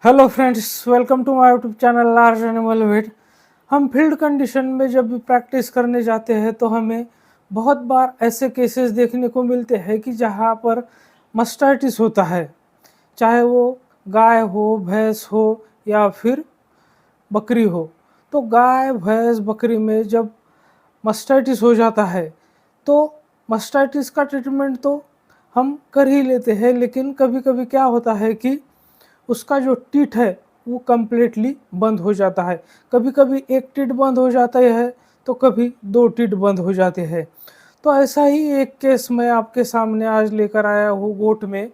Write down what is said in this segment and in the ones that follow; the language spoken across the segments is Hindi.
Hello friends, welcome to my YouTube channel large animal vet. हम फील्ड कंडीशन में जब भी प्रैक्टिस करने जाते हैं तो हमें बहुत बार ऐसे केसेस देखने को मिलते हैं कि जहाँ पर मस्टाइटिस होता है, चाहे वो गाय हो, भैंस हो या फिर बकरी हो। तो गाय, भैंस, बकरी में जब मस्टाइटिस हो जाता है तो मस्टाइटिस का ट्रीटमेंट तो हम कर ही लेते हैं, लेकिन कभी कभी क्या होता है कि उसका जो टीथ है वो कम्प्लीटली बंद हो जाता है। कभी कभी एक टीथ बंद हो जाता है तो कभी दो टीथ बंद हो जाते हैं। तो ऐसा ही एक केस मैं आपके सामने आज लेकर आया हूँ गोट में,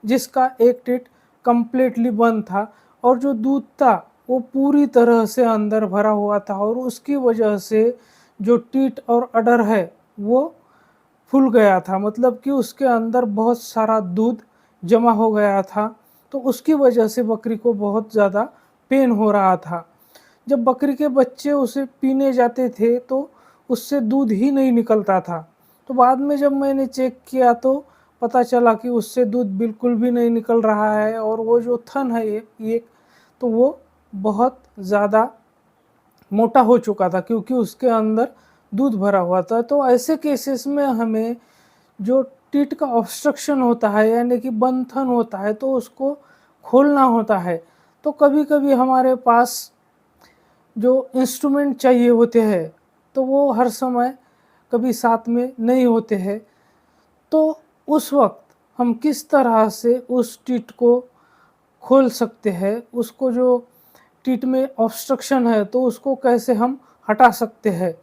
जिसका एक टीथ कम्प्लीटली बंद था और जो दूध था वो पूरी तरह से अंदर भरा हुआ था और उसकी वजह से जो टीथ और अडर है वो फूल गया था। मतलब कि उसके अंदर बहुत सारा दूध जमा हो गया था, तो उसकी वजह से बकरी को बहुत ज़्यादा पेन हो रहा था। जब बकरी के बच्चे उसे पीने जाते थे तो उससे दूध ही नहीं निकलता था। तो बाद में जब मैंने चेक किया तो पता चला कि उससे दूध बिल्कुल भी नहीं निकल रहा है और वो जो थन है ये तो वो बहुत ज़्यादा मोटा हो चुका था, क्योंकि उसके अंदर दूध भरा हुआ था। तो ऐसे केसेस में हमें जो टीथ का ऑब्स्ट्रक्शन होता है यानी कि बंधन होता है तो उसको खोलना होता है। तो कभी कभी हमारे पास जो इंस्ट्रूमेंट चाहिए होते हैं तो वो हर समय कभी साथ में नहीं होते हैं। तो उस वक्त हम किस तरह से उस टीथ को खोल सकते हैं, उसको जो टीथ में ऑब्स्ट्रक्शन है तो उसको कैसे हम हटा सकते हैं,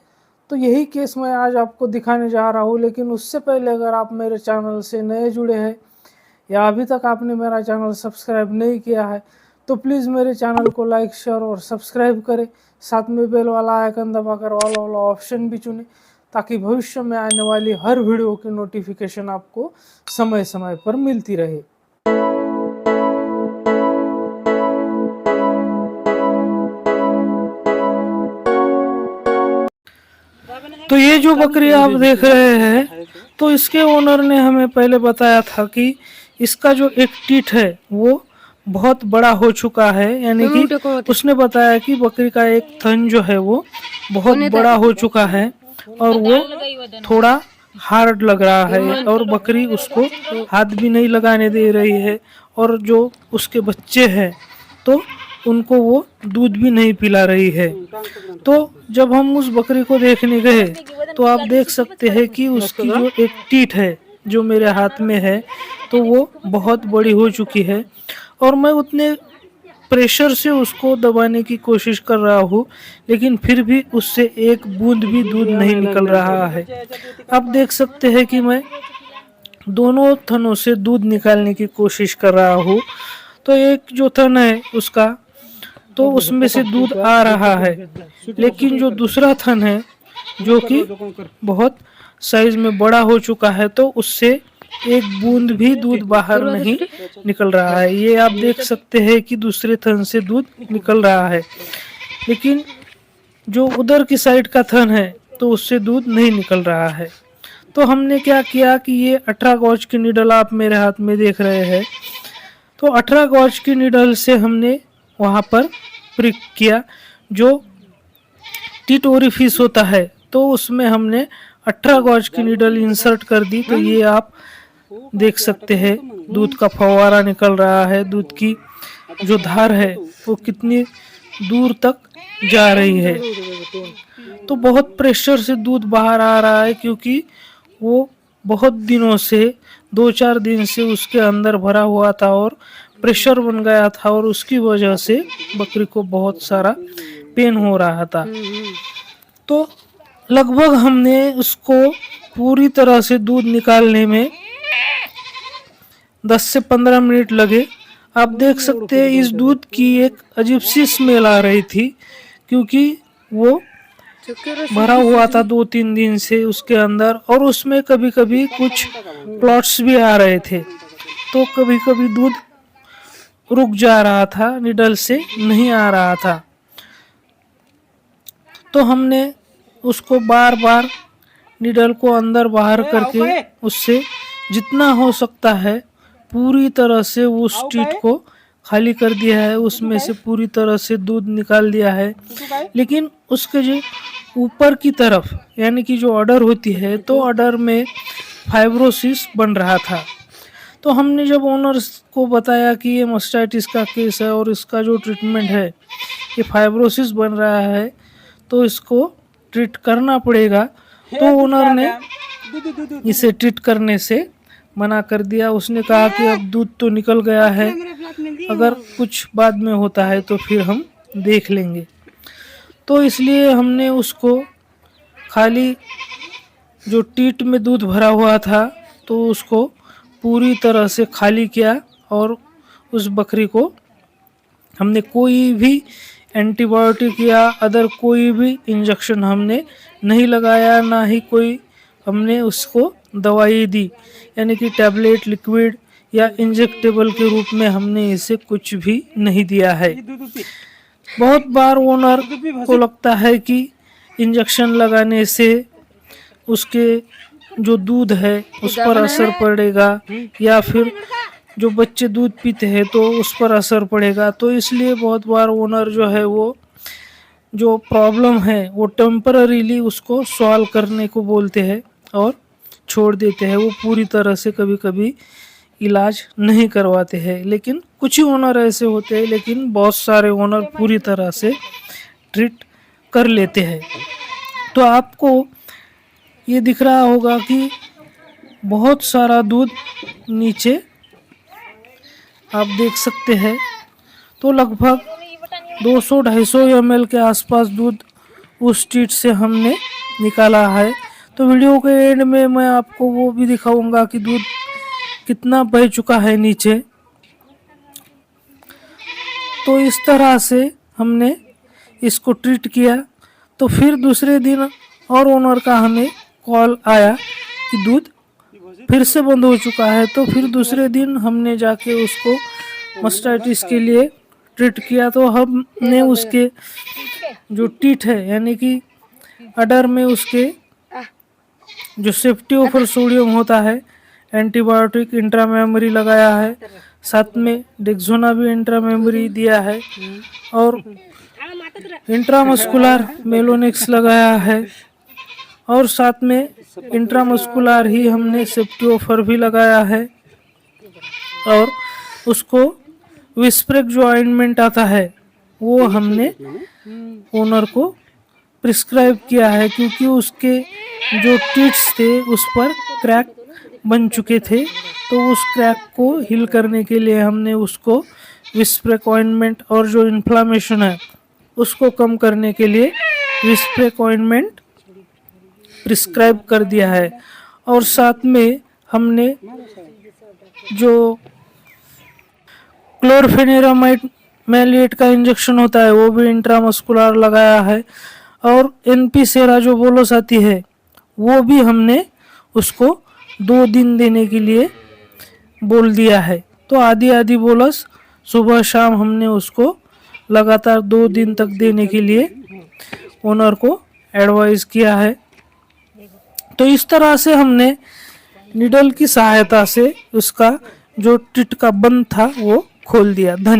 तो यही केस मैं आज आपको दिखाने जा रहा हूँ। लेकिन उससे पहले अगर आप मेरे चैनल से नए जुड़े हैं या अभी तक आपने मेरा चैनल सब्सक्राइब नहीं किया है तो प्लीज़ मेरे चैनल को लाइक, शेयर और सब्सक्राइब करें। साथ में बेल वाला आइकन दबाकर ऑल वाला ऑप्शन भी चुनें, ताकि भविष्य में आने वाली हर वीडियो की नोटिफिकेशन आपको समय समय पर मिलती रहे। तो ये जो बकरी आप देख रहे हैं तो इसके ओनर ने हमें पहले बताया था कि इसका जो एक टीथ है वो बहुत बड़ा हो चुका है, यानी कि उसने बताया कि बकरी का एक थन जो है वो बहुत बड़ा हो चुका है और वो थोड़ा हार्ड लग रहा है और बकरी उसको हाथ भी नहीं लगाने दे रही है और जो उसके बच्चे हैं तो उनको वो दूध भी नहीं पिला रही है। तो जब हम उस बकरी को देखने गए तो आप देख सकते हैं कि उसकी जो एक टीथ है जो मेरे हाथ में है तो वो बहुत बड़ी हो चुकी है और मैं उतने प्रेशर से उसको दबाने की कोशिश कर रहा हूँ, लेकिन फिर भी उससे एक बूंद भी दूध नहीं निकल रहा है। आप देख सकते हैं कि मैं दोनों थनों से दूध निकालने की कोशिश कर रहा हूँ। तो एक जो थन है उसका तो उसमें से दूध आ रहा है, लेकिन जो दूसरा थन है जो कि बहुत साइज में बड़ा हो चुका है तो उससे एक बूंद भी दूध बाहर नहीं निकल रहा है। ये आप देख सकते हैं कि दूसरे थन से दूध निकल रहा है, लेकिन जो उधर की साइड का थन है तो उससे दूध नहीं निकल रहा है। तो हमने क्या किया कि ये 18 गॉज की नीडल आप मेरे हाथ में देख रहे हैं, तो 18 गॉज की नीडल से हमने वहाँ पर प्रिक किया। जो टीथ ओरिफिस होता है तो उसमें हमने 18 गॉज की नीडल इंसर्ट कर दी। तो ये आप देख सकते हैं दूध का फव्वारा निकल रहा है, दूध की जो धार है वो कितनी दूर तक जा रही है। तो बहुत प्रेशर से दूध बाहर आ रहा है, क्योंकि वो बहुत दिनों से 2-4 दिन से उसके अंदर भरा हुआ था और प्रेशर बन गया था और उसकी वजह से बकरी को बहुत सारा पेन हो रहा था। तो लगभग हमने उसको पूरी तरह से दूध निकालने में 10 से 15 मिनट लगे। आप देख सकते हैं इस दूध की एक अजीब सी स्मेल आ रही थी, क्योंकि वो भरा हुआ था 2-3 दिन से उसके अंदर और उसमें कभी कभी कुछ क्लॉट्स भी आ रहे थे। तो कभी कभी दूध रुक जा रहा था, निडल से नहीं आ रहा था। तो हमने उसको बार बार निडल को अंदर बाहर करके उससे जितना हो सकता है पूरी तरह से उस टीथ को खाली कर दिया है, उसमें से पूरी तरह से दूध निकाल दिया है, लेकिन उसके जो ऊपर की तरफ यानी कि जो अडर होती है तो अडर में फाइब्रोसिस बन रहा था। तो हमने जब ओनर्स को बताया कि ये मास्टाइटिस का केस है और इसका जो ट्रीटमेंट है ये फाइब्रोसिस बन रहा है तो इसको ट्रीट करना पड़ेगा, तो ओनर ने इसे ट्रीट करने से मना कर दिया। उसने कहा कि अब दूध तो निकल गया है, अगर कुछ बाद में होता है तो फिर हम देख लेंगे। तो इसलिए हमने उसको खाली जो टीट में दूध भरा हुआ था तो उसको पूरी तरह से खाली किया और उस बकरी को हमने कोई भी एंटीबायोटिक या अदर कोई भी इंजेक्शन हमने नहीं लगाया, ना ही कोई हमने उसको दवाई दी, यानी कि टैबलेट, लिक्विड या इंजेक्टेबल के रूप में हमने इसे कुछ भी नहीं दिया है। बहुत बार ओनर को लगता है कि इंजेक्शन लगाने से उसके जो दूध है उस पर असर पड़ेगा या फिर जो बच्चे दूध पीते हैं तो उस पर असर पड़ेगा, तो इसलिए बहुत बार ओनर जो है वो जो प्रॉब्लम है वो टेम्पररीली उसको सॉल्व करने को बोलते हैं और छोड़ देते हैं। वो पूरी तरह से कभी कभी इलाज नहीं करवाते हैं, लेकिन कुछ ही ओनर ऐसे होते हैं, लेकिन बहुत सारे ओनर पूरी तरह से ट्रीट कर लेते हैं। तो आपको ये दिख रहा होगा कि बहुत सारा दूध नीचे आप देख सकते हैं, तो लगभग 200-250 ml के आसपास दूध उस टीट से हमने निकाला है। तो वीडियो के एंड में मैं आपको वो भी दिखाऊंगा कि दूध कितना बह चुका है नीचे। तो इस तरह से हमने इसको ट्रीट किया। तो फिर दूसरे दिन और ओनर का हमें कॉल आया कि दूध फिर से बंद हो चुका है। तो फिर दूसरे दिन हमने जाके उसको मास्टाइटिस के लिए ट्रीट किया। तो हमने उसके जो टीट है यानी कि अडर में उसके जो सेफ्टी ऑफर सोडियम होता है, एंटीबायोटिक इंट्रामेमरी लगाया है, साथ में डेक्सोना भी इंट्रामेमरी दिया है और इंट्रामस्कुलर मेलोनेक्स लगाया है और साथ में इंट्रामस्कुलर ही हमने सेफ्टी ऑफर भी लगाया है और उसको विस्प्रेक जो ऑइंटमेंट आता है वो हमने ओनर को प्रिस्क्राइब किया है, क्योंकि उसके जो टीट्स थे उस पर क्रैक बन चुके थे। तो उस क्रैक को हील करने के लिए हमने उसको विस्प्रेक ऑइंटमेंट और जो इन्फ्लामेशन है उसको कम करने के लिए विस्प्रेक ऑइंटमेंट प्रिस्क्राइब कर दिया है। और साथ में हमने जो क्लोरफेनेरामाइड मैलिएट का इंजेक्शन होता है वो भी इंट्रामस्कुलर लगाया है और एनपी सेरा जो बोलोस आती है वो भी हमने उसको 2 दिन देने के लिए बोल दिया है। तो आधी आधी बोलस सुबह शाम हमने उसको लगातार 2 दिन तक देने के लिए ओनर को एडवाइस किया है। तो इस तरह से हमने निडल की सहायता से उसका जो टिट का बंद था वो खोल दिया। धन्यवाद।